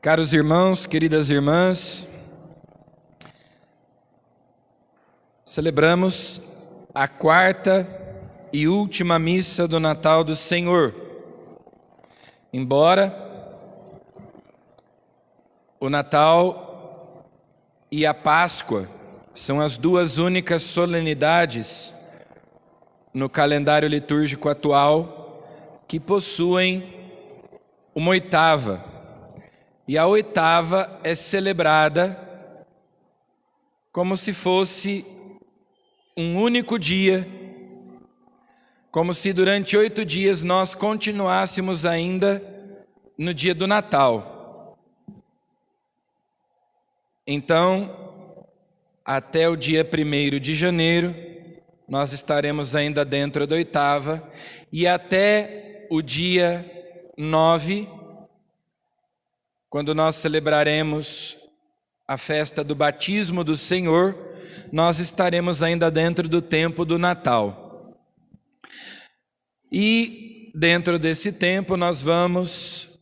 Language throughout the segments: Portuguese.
Caros irmãos, queridas irmãs, celebramos a quarta e última missa do Natal do Senhor. Embora o Natal e a Páscoa são as duas únicas solenidades no calendário litúrgico atual que possuem uma oitava. E a oitava é celebrada como se fosse um único dia, como se durante 8 dias nós continuássemos ainda no dia do Natal. Então, até o dia 1º de janeiro, nós estaremos ainda dentro da oitava, e até o dia 9, quando nós celebraremos a festa do batismo do Senhor, nós estaremos ainda dentro do tempo do Natal. E dentro desse tempo nós vamos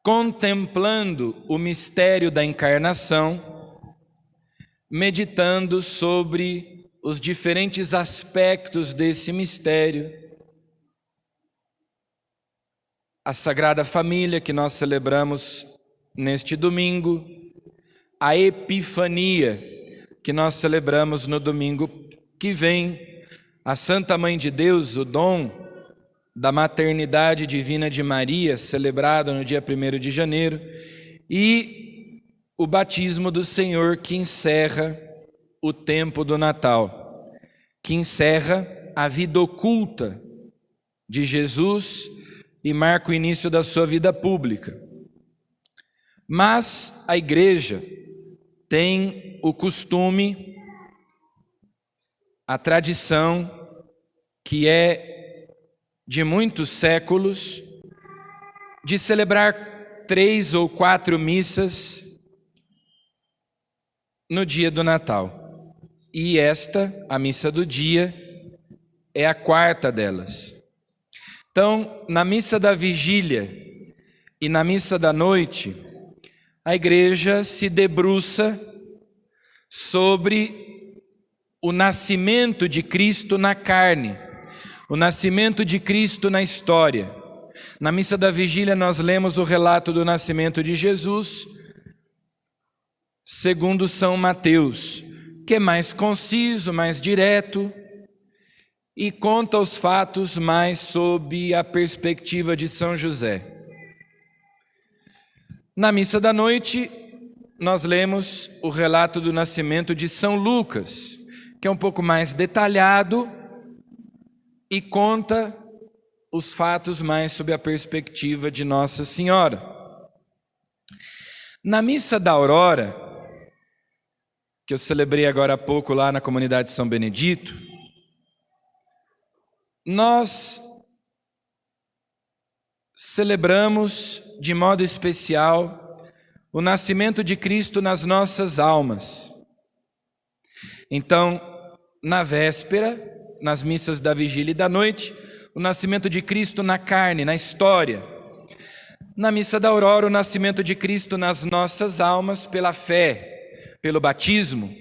contemplando o mistério da encarnação, meditando sobre os diferentes aspectos desse mistério. A Sagrada Família que nós celebramos neste domingo, a Epifania, que nós celebramos no domingo que vem, a Santa Mãe de Deus, o dom da maternidade divina de Maria, celebrado no dia 1º de janeiro, e o batismo do Senhor, que encerra o tempo do Natal, que encerra a vida oculta de Jesus e marca o início da sua vida pública. Mas a Igreja tem o costume, a tradição, que é de muitos séculos, de celebrar 3 ou 4 missas no dia do Natal. E esta, a missa do dia, é a quarta delas. Então, na missa da vigília e na missa da noite, a Igreja se debruça sobre o nascimento de Cristo na carne, o nascimento de Cristo na história. Na missa da vigília nós lemos o relato do nascimento de Jesus, segundo São Mateus, que é mais conciso, mais direto, e conta os fatos mais sob a perspectiva de São José. Na missa da noite, nós lemos o relato do nascimento de São Lucas, que é um pouco mais detalhado e conta os fatos mais sob a perspectiva de Nossa Senhora. Na missa da Aurora, que eu celebrei agora há pouco lá na comunidade de São Benedito, nós celebramos de modo especial o nascimento de Cristo nas nossas almas. Então, na véspera, nas missas da vigília e da noite, o nascimento de Cristo na carne, na história. Na missa da aurora, o nascimento de Cristo nas nossas almas pela fé, pelo batismo.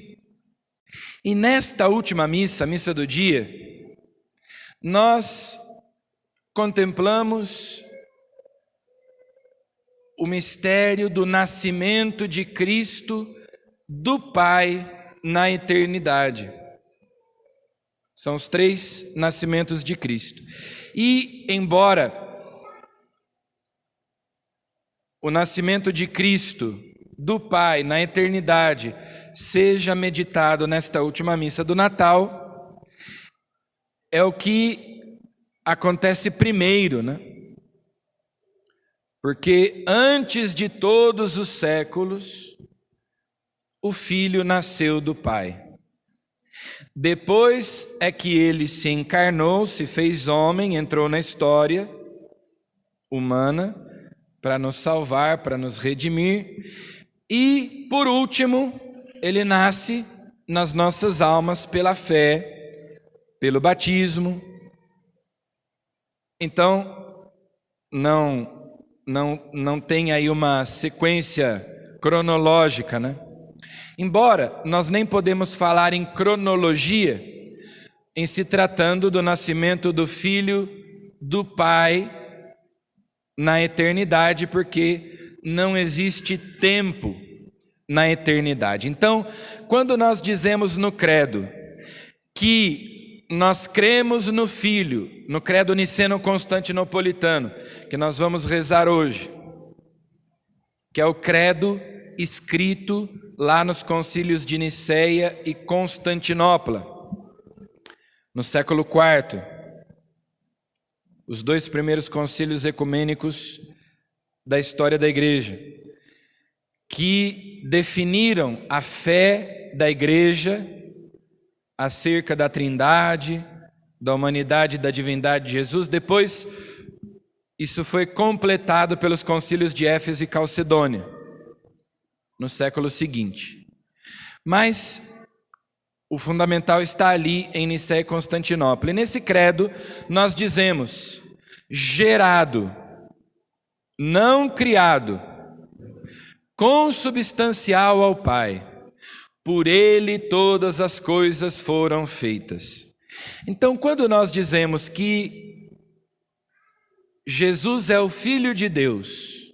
E nesta última missa, a missa do dia, nós contemplamos o mistério do nascimento de Cristo do Pai na eternidade. São os 3 nascimentos de Cristo. E, embora o nascimento de Cristo do Pai na eternidade seja meditado nesta última missa do Natal, é o que acontece primeiro, né? Porque antes de todos os séculos, o Filho nasceu do Pai. Depois é que ele se encarnou, se fez homem, entrou na história humana para nos salvar, para nos redimir. E, por último, ele nasce nas nossas almas pela fé, pelo batismo. Então, não não tem aí uma sequência cronológica, né? Embora nós nem podemos falar em cronologia em se tratando do nascimento do Filho do Pai na eternidade, porque não existe tempo na eternidade. Então, quando nós dizemos no credo que nós cremos no Filho, no credo niceno-constantinopolitano, que nós vamos rezar hoje, que é o credo escrito lá nos concílios de Niceia e Constantinopla, no século IV, os 2 primeiros concílios ecumênicos da história da Igreja, que definiram a fé da Igreja acerca da Trindade, da humanidade e da divindade de Jesus. Depois, isso foi completado pelos concílios de Éfeso e Calcedônia, no século seguinte. Mas o fundamental está ali em Niceia e Constantinopla. E nesse credo nós dizemos: gerado, não criado, consubstancial ao Pai, por Ele todas as coisas foram feitas. Então, quando nós dizemos que Jesus é o Filho de Deus,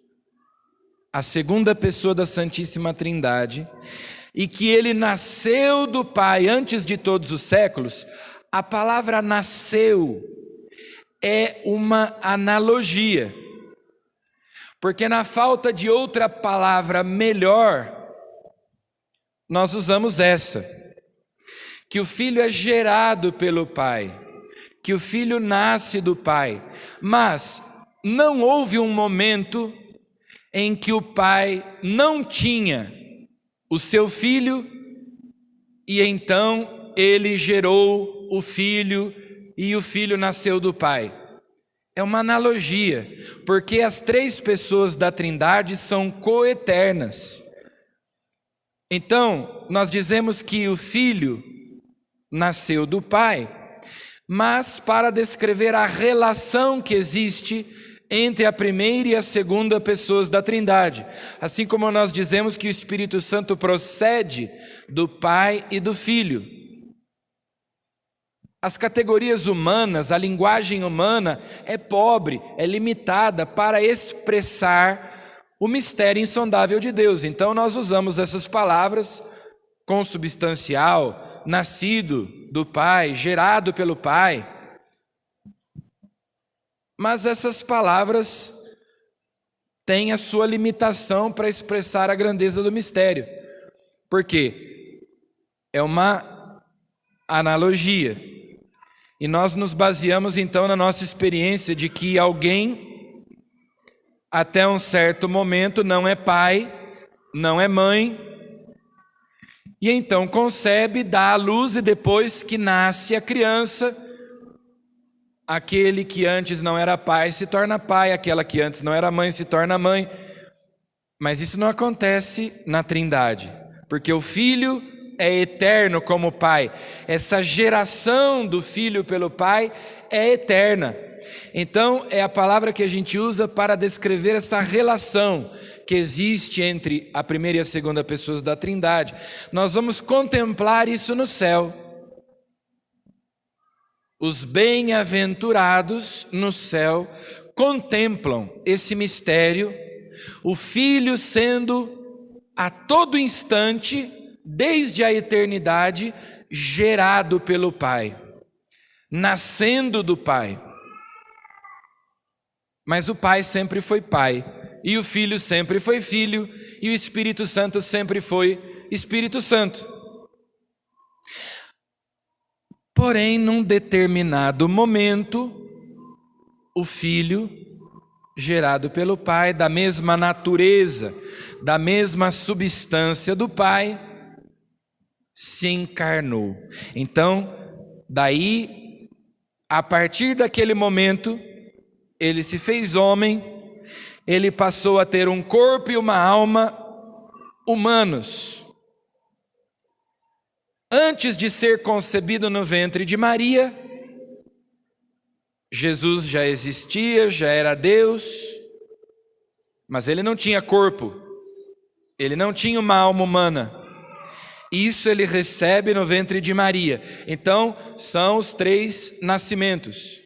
a segunda pessoa da Santíssima Trindade, e que Ele nasceu do Pai antes de todos os séculos, a palavra nasceu é uma analogia, porque na falta de outra palavra melhor, nós usamos essa, que o Filho é gerado pelo Pai, que o Filho nasce do Pai, mas não houve um momento em que o Pai não tinha o seu Filho e então Ele gerou o Filho e o Filho nasceu do Pai. É uma analogia, porque as 3 pessoas da Trindade são coeternas. Então, nós dizemos que o Filho nasceu do Pai, mas para descrever a relação que existe entre a primeira e a segunda pessoas da Trindade. Assim como nós dizemos que o Espírito Santo procede do Pai e do Filho. As categorias humanas, a linguagem humana é pobre, é limitada para expressar o mistério insondável de Deus. Então nós usamos essas palavras: consubstancial, nascido do Pai, gerado pelo Pai. Mas essas palavras têm a sua limitação para expressar a grandeza do mistério. Por quê? É uma analogia. E nós nos baseamos então na nossa experiência de que alguém, até um certo momento, não é pai, não é mãe, e então concebe, dá à luz, e depois que nasce a criança, aquele que antes não era pai se torna pai, aquela que antes não era mãe se torna mãe. Mas isso não acontece na Trindade, porque o Filho é eterno como Pai. Essa geração do Filho pelo Pai é eterna. Então é a palavra que a gente usa para descrever essa relação que existe entre a primeira e a segunda pessoas da Trindade. Nós vamos contemplar isso no céu. Os bem-aventurados no céu contemplam esse mistério, o Filho sendo a todo instante, desde a eternidade, gerado pelo Pai, nascendo do Pai. Mas o Pai sempre foi Pai, e o Filho sempre foi Filho, e o Espírito Santo sempre foi Espírito Santo. Porém, num determinado momento, o Filho, gerado pelo Pai, da mesma natureza, da mesma substância do Pai, se encarnou. Então, daí, a partir daquele momento, ele se fez homem, ele passou a ter um corpo e uma alma humanos. Antes de ser concebido no ventre de Maria, Jesus já existia, já era Deus, mas ele não tinha corpo, ele não tinha uma alma humana. Isso ele recebe no ventre de Maria. Então, são os 3 nascimentos: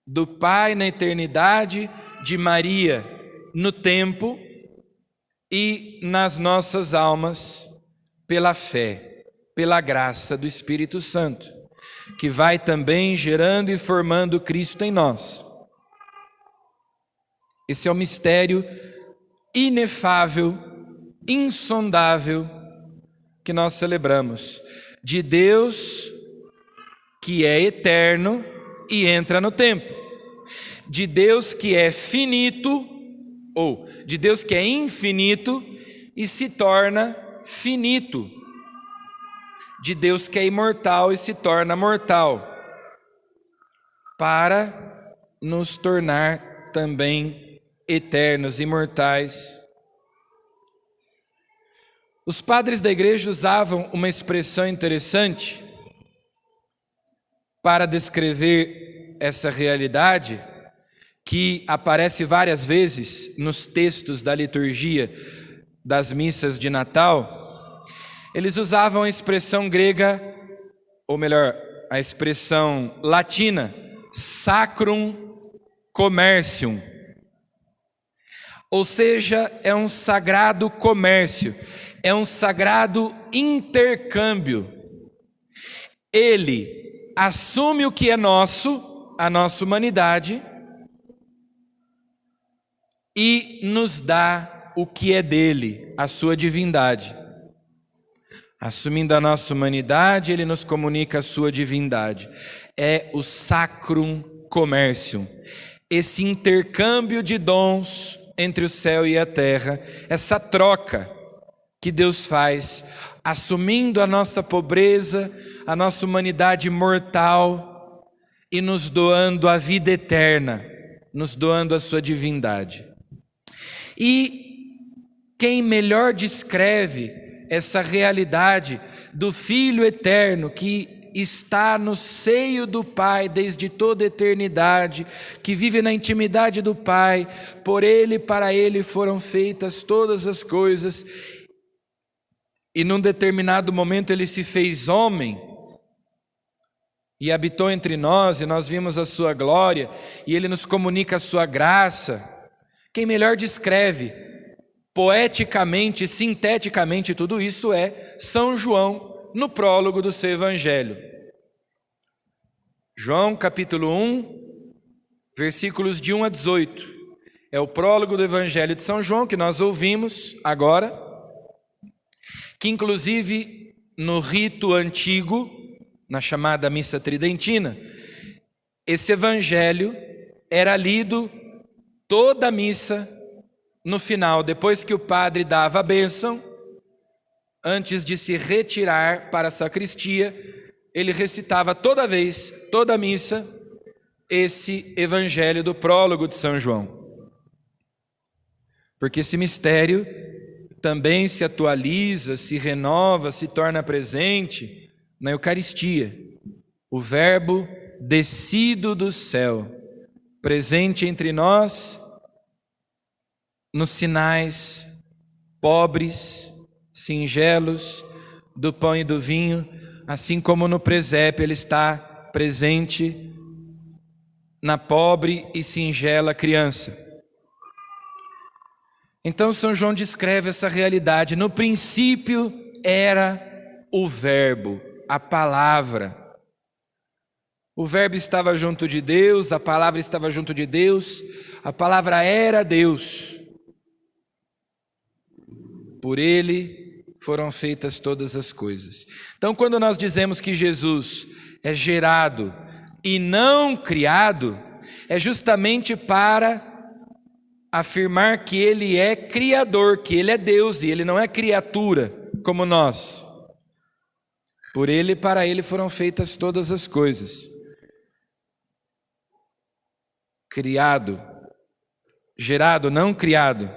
do Pai na eternidade, de Maria no tempo e nas nossas almas, pela fé, pela graça do Espírito Santo, que vai também gerando e formando Cristo em nós. Esse é o mistério inefável, insondável, que nós celebramos, de Deus que é eterno e entra no tempo, de Deus que é finito, ou de Deus que é infinito e se torna finito, de Deus que é imortal e se torna mortal, para nos tornar também eternos, imortais. Os padres da igreja usavam uma expressão interessante para descrever essa realidade, que aparece várias vezes nos textos da liturgia das missas de Natal. Eles usavam a expressão grega, ou melhor, a expressão latina, sacrum commercium. Ou seja, é um sagrado comércio, é um sagrado intercâmbio. Ele assume o que é nosso, a nossa humanidade, e nos dá o que é dele, a sua divindade. Assumindo a nossa humanidade, ele nos comunica a sua divindade. É o sacrum commercium, esse intercâmbio de dons entre o céu e a terra, essa troca que Deus faz, assumindo a nossa pobreza, a nossa humanidade mortal e nos doando a vida eterna, nos doando a sua divindade. E quem melhor descreve essa realidade do Filho eterno que está no seio do Pai desde toda a eternidade, que vive na intimidade do Pai, por Ele e para Ele foram feitas todas as coisas, e num determinado momento Ele se fez homem e habitou entre nós, e nós vimos a sua glória, e Ele nos comunica a sua graça. Quem melhor descreve poeticamente, sinteticamente tudo isso é São João, no prólogo do seu Evangelho. João capítulo 1, versículos de 1 a 18. É o prólogo do Evangelho de São João que nós ouvimos agora, que inclusive no rito antigo, na chamada missa tridentina, esse Evangelho era lido toda a missa no final, depois que o padre dava a bênção, antes de se retirar para a sacristia, ele recitava toda vez, toda a missa, esse Evangelho do prólogo de São João. Porque esse mistério também se atualiza, se renova, se torna presente na Eucaristia. O Verbo descido do céu, presente entre nós, nos sinais pobres, singelos, do pão e do vinho, assim como no presépio ele está presente na pobre e singela criança. Então São João descreve essa realidade. No princípio era o Verbo, a palavra. O Verbo estava junto de Deus, a palavra estava junto de Deus, a palavra era Deus. Por ele foram feitas todas as coisas. Então, quando nós dizemos que Jesus é gerado e não criado, é justamente para afirmar que ele é criador, que ele é Deus e ele não é criatura como nós. Por ele e para ele foram feitas todas as coisas. Criado, gerado, não criado.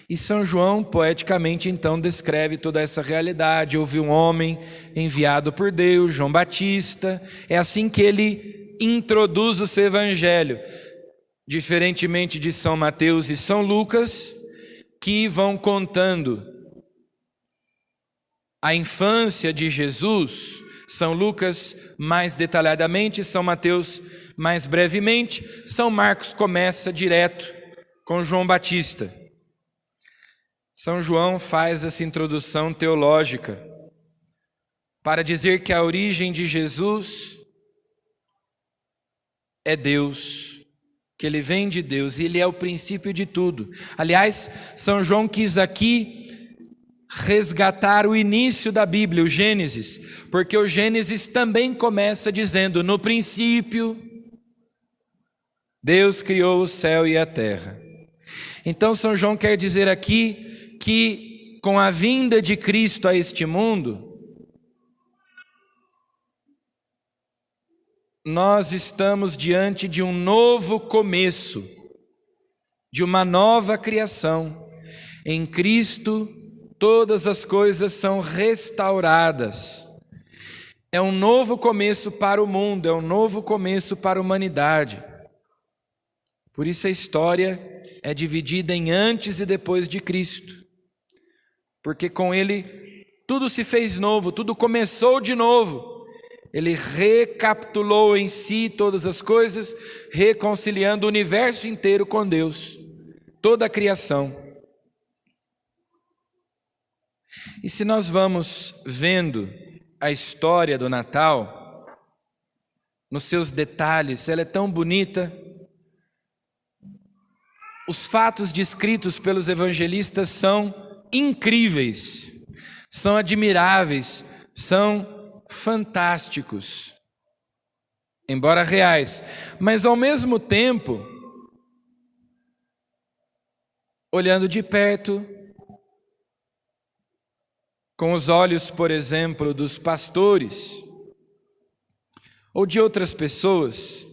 E São João, poeticamente, então, descreve toda essa realidade. Houve um homem enviado por Deus, João Batista. É assim que ele introduz o seu Evangelho. Diferentemente de São Mateus e São Lucas, que vão contando a infância de Jesus. São Lucas mais detalhadamente, São Mateus mais brevemente, São Marcos começa direto com João Batista. São João faz essa introdução teológica para dizer que a origem de Jesus é Deus, que ele vem de Deus e ele é o princípio de tudo. Aliás, São João quis aqui resgatar o início da Bíblia, o Gênesis, porque o Gênesis também começa dizendo: no princípio, Deus criou o céu e a terra. Então São João quer dizer aqui que com a vinda de Cristo a este mundo, nós estamos diante de um novo começo, de uma nova criação. Em Cristo, todas as coisas são restauradas. É um novo começo para o mundo, é um novo começo para a humanidade. Por isso a história é dividida em antes e depois de Cristo. Porque com ele tudo se fez novo, tudo começou de novo. Ele recapitulou em si todas as coisas, reconciliando o universo inteiro com Deus, toda a criação. E se nós vamos vendo a história do Natal, nos seus detalhes, ela é tão bonita. Os fatos descritos pelos evangelistas são incríveis, são admiráveis, são fantásticos, embora reais, mas ao mesmo tempo, olhando de perto, com os olhos, por exemplo, dos pastores ou de outras pessoas,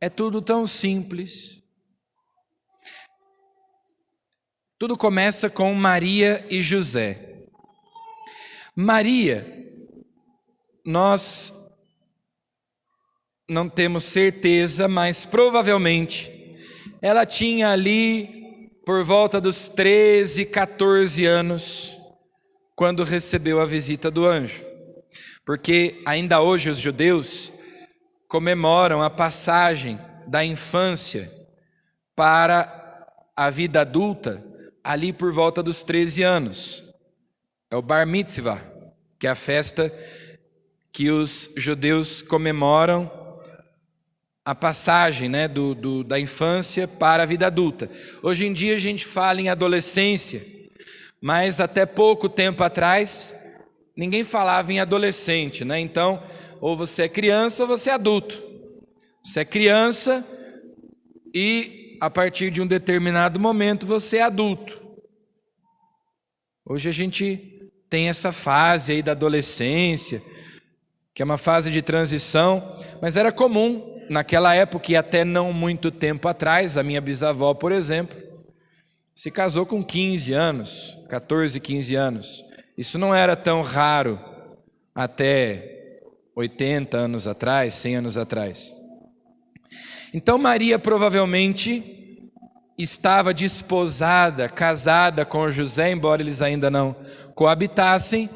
é tudo tão simples. Tudo começa com Maria e José. Maria, nós não temos certeza, mas provavelmente ela tinha ali por volta dos 13, 14 anos, quando recebeu a visita do anjo. Porque ainda hoje os judeus comemoram a passagem da infância para a vida adulta ali por volta dos 13 anos. É o Bar Mitzvah, que é a festa que os judeus comemoram a passagem, né, da infância para a vida adulta. Hoje em dia a gente fala em adolescência, mas até pouco tempo atrás ninguém falava em adolescente, né? Então, ou você é criança ou você é adulto. Você é criança e a partir de um determinado momento você é adulto. Hoje a gente tem essa fase aí da adolescência, que é uma fase de transição, mas era comum naquela época e até não muito tempo atrás. A minha bisavó, por exemplo, se casou com 15 anos, 14, 15 anos. Isso não era tão raro até 80 anos atrás, 100 anos atrás. Então Maria provavelmente estava desposada, casada com José, embora eles ainda não coabitassem.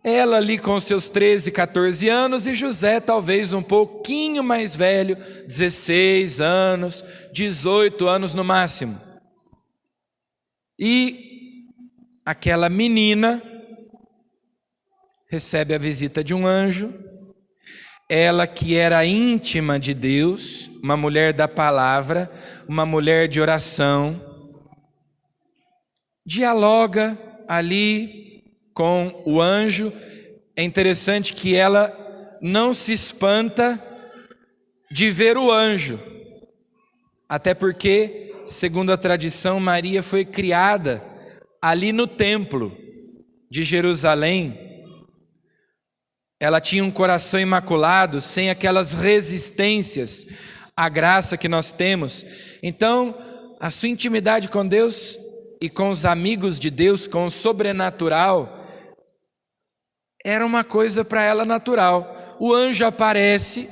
Ela ali com seus 13, 14 anos e José talvez um pouquinho mais velho, 16 anos, 18 anos no máximo. E aquela menina recebe a visita de um anjo. Ela que era íntima de Deus, uma mulher da palavra, uma mulher de oração, dialoga ali com o anjo. É interessante que ela não se espanta de ver o anjo, até porque, segundo a tradição, Maria foi criada ali no templo de Jerusalém. Ela tinha um coração imaculado, sem aquelas resistências à graça que nós temos. Então, a sua intimidade com Deus e com os amigos de Deus, com o sobrenatural, era uma coisa para ela natural. O anjo aparece,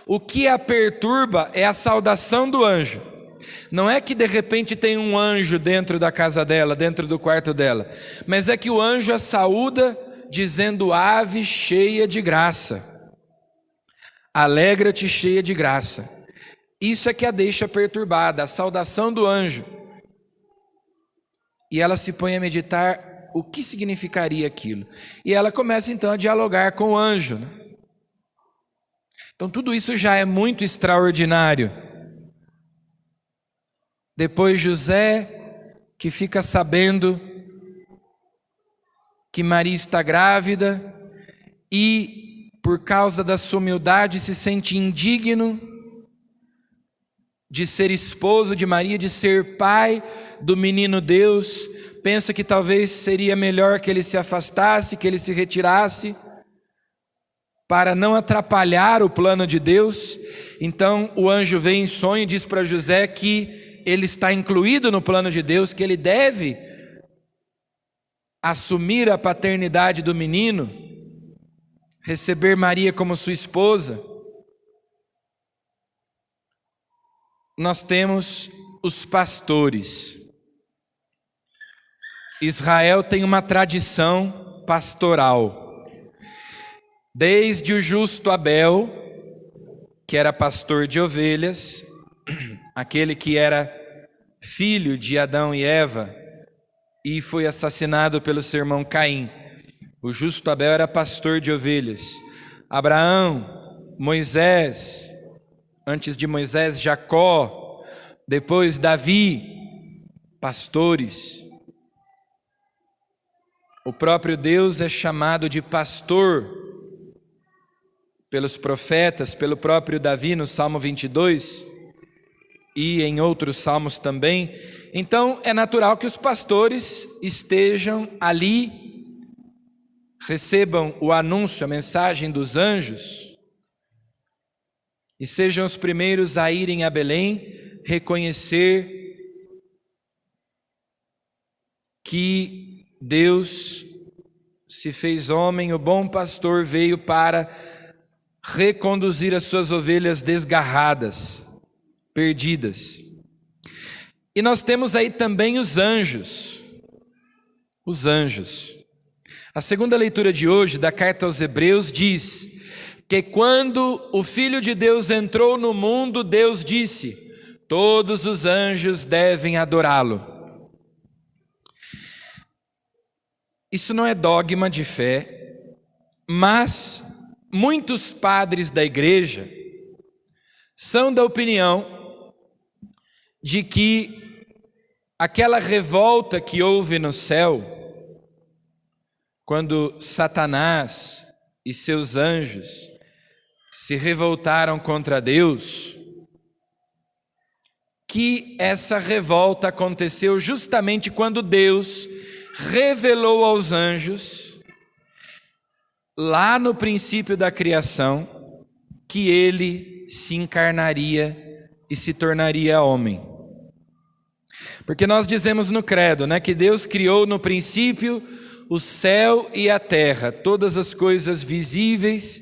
o que a perturba é a saudação do anjo. Não é que de repente tem um anjo dentro da casa dela, dentro do quarto dela, mas é que o anjo a saúda dizendo: ave cheia de graça, alegra-te cheia de graça. Isso é que a deixa perturbada, a saudação do anjo. E ela se põe a meditar o que significaria aquilo. E ela começa então a dialogar com o anjo, né? Então tudo isso já é muito extraordinário. Depois José, que fica sabendo que Maria está grávida e por causa da sua humildade se sente indigno de ser esposo de Maria, de ser pai do menino Deus, pensa que talvez seria melhor que ele se afastasse, que ele se retirasse, para não atrapalhar o plano de Deus. Então o anjo vem em sonho e diz para José que ele está incluído no plano de Deus, que ele deve assumir a paternidade do menino, receber Maria como sua esposa. Nós temos os pastores. Israel tem uma tradição pastoral. Desde o justo Abel, que era pastor de ovelhas, aquele que era filho de Adão e Eva e foi assassinado pelo seu irmão Caim. O justo Abel era pastor de ovelhas. Abraão, Moisés, antes de Moisés, Jacó, depois Davi, pastores. O próprio Deus é chamado de pastor pelos profetas, pelo próprio Davi no Salmo 22 e em outros salmos também. Então é natural que os pastores estejam ali, recebam o anúncio, a mensagem dos anjos e sejam os primeiros a irem a Belém reconhecer que Deus se fez homem, o bom pastor veio para reconduzir as suas ovelhas desgarradas, perdidas. E nós temos aí também os anjos. Os anjos. A segunda leitura de hoje da carta aos Hebreus diz que quando o Filho de Deus entrou no mundo, Deus disse: todos os anjos devem adorá-lo. Isso não é dogma de fé, mas muitos padres da igreja são da opinião de que aquela revolta que houve no céu, quando Satanás e seus anjos se revoltaram contra Deus, que essa revolta aconteceu justamente quando Deus revelou aos anjos, lá no princípio da criação, que ele se encarnaria e se tornaria homem. Porque nós dizemos no credo, né, que Deus criou no princípio o céu e a terra, todas as coisas visíveis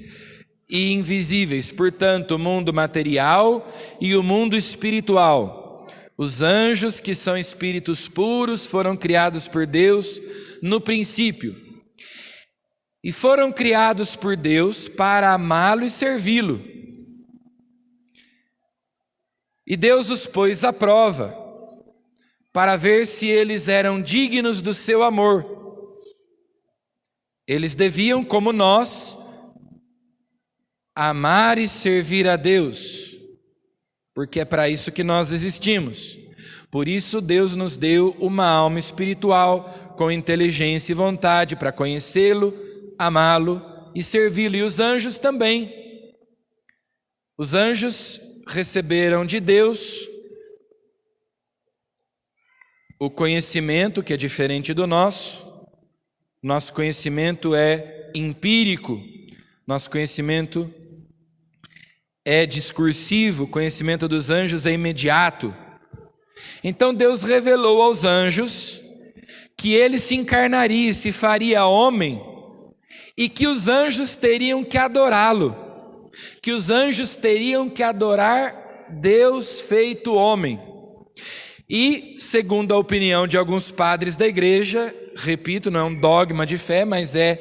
e invisíveis, portanto, o mundo material e o mundo espiritual. Os anjos, que são espíritos puros, foram criados por Deus no princípio. E foram criados por Deus para amá-lo e servi-lo. E Deus os pôs à prova, para ver se eles eram dignos do seu amor. Eles deviam, como nós, amar e servir a Deus, porque é para isso que nós existimos. Por isso Deus nos deu uma alma espiritual, com inteligência e vontade, para conhecê-lo, amá-lo e servi-lo. E os anjos também. Os anjos receberam de Deus o conhecimento, que é diferente do nosso. Nosso conhecimento é empírico, nosso conhecimento é discursivo, o conhecimento dos anjos é imediato. Então Deus revelou aos anjos que ele se encarnaria, se faria homem, e que os anjos teriam que adorá-lo, que os anjos teriam que adorar Deus feito homem. E, segundo a opinião de alguns padres da igreja, repito, não é um dogma de fé, mas é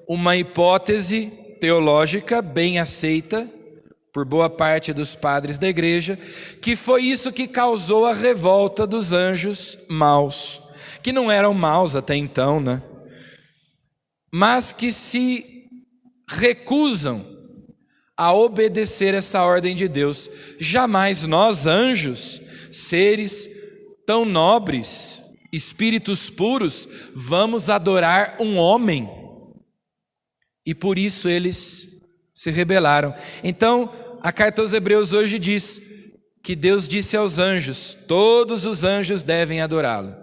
uma hipótese teológica bem aceita por boa parte dos padres da igreja, que foi isso que causou a revolta dos anjos maus, que não eram maus até então, né? Mas que se recusam a obedecer essa ordem de Deus. Jamais nós, anjos, seres tão nobres, espíritos puros, vamos adorar um homem. E por isso eles se rebelaram. Então, a carta aos Hebreus hoje diz que Deus disse aos anjos: todos os anjos devem adorá-lo.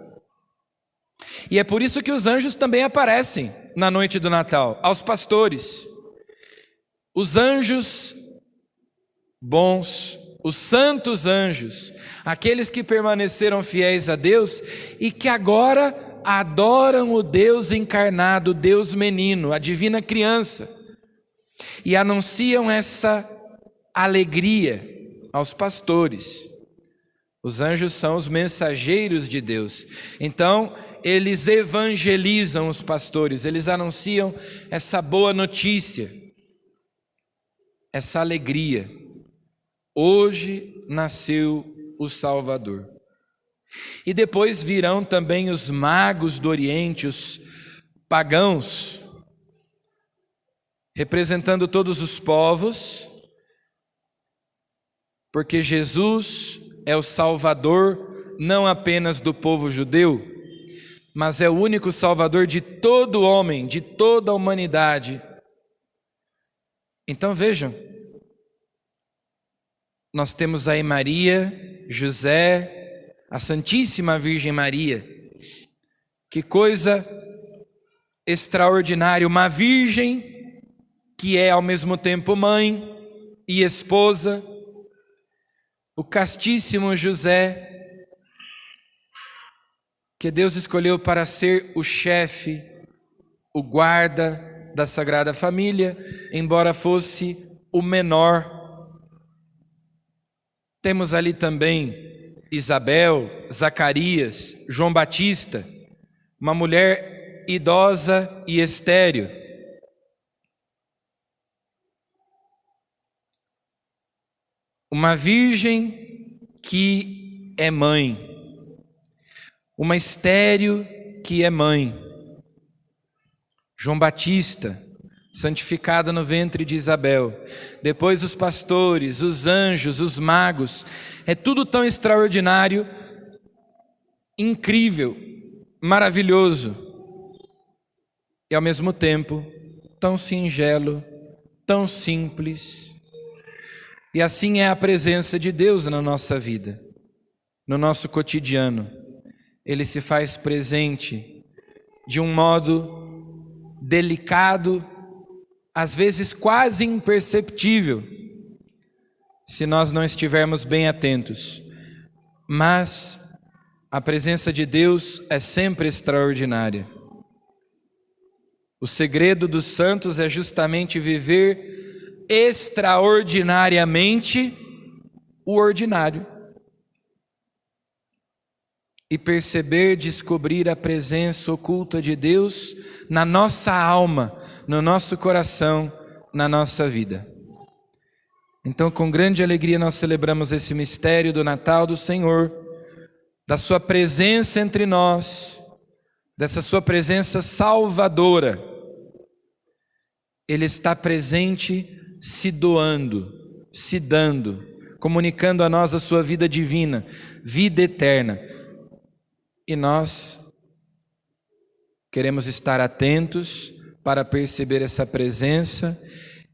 E é por isso que os anjos também aparecem na noite do Natal, aos pastores. Os anjos bons, os santos anjos, aqueles que permaneceram fiéis a Deus e que agora adoram o Deus encarnado, o Deus menino, a divina criança, e anunciam essa alegria aos pastores. Os anjos são os mensageiros de Deus. Então, eles evangelizam os pastores, eles anunciam essa boa notícia, essa alegria. Hoje nasceu o Salvador. E depois virão também os magos do Oriente, os pagãos, representando todos os povos, porque Jesus é o Salvador não apenas do povo judeu, mas é o único Salvador de todo homem, de toda a humanidade. Então vejam, nós temos aí Maria, José, a Santíssima Virgem Maria. Que coisa extraordinária, uma virgem que é ao mesmo tempo mãe e esposa. O castíssimo José, que Deus escolheu para ser o chefe, o guarda da Sagrada Família, embora fosse o menor. Temos ali também Isabel, Zacarias, João Batista, uma mulher idosa e estéril. Uma virgem que é mãe, uma estéril que é mãe. João Batista, santificado no ventre de Isabel. Depois os pastores, os anjos, os magos. É tudo tão extraordinário, incrível, maravilhoso. E ao mesmo tempo, tão singelo, tão simples. E assim é a presença de Deus na nossa vida, no nosso cotidiano. Ele se faz presente de um modo delicado, às vezes quase imperceptível, se nós não estivermos bem atentos. Mas a presença de Deus é sempre extraordinária. O segredo dos santos é justamente viver extraordinariamente o ordinário e perceber, descobrir a presença oculta de Deus na nossa alma, no nosso coração, na nossa vida. Então, com grande alegria, nós celebramos esse mistério do Natal do Senhor, da sua presença entre nós, dessa sua presença salvadora. Ele está presente, se doando, se dando, comunicando a nós a sua vida divina, vida eterna. E nós queremos estar atentos para perceber essa presença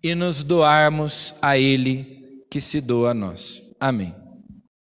e nos doarmos a Ele que se doa a nós. Amém.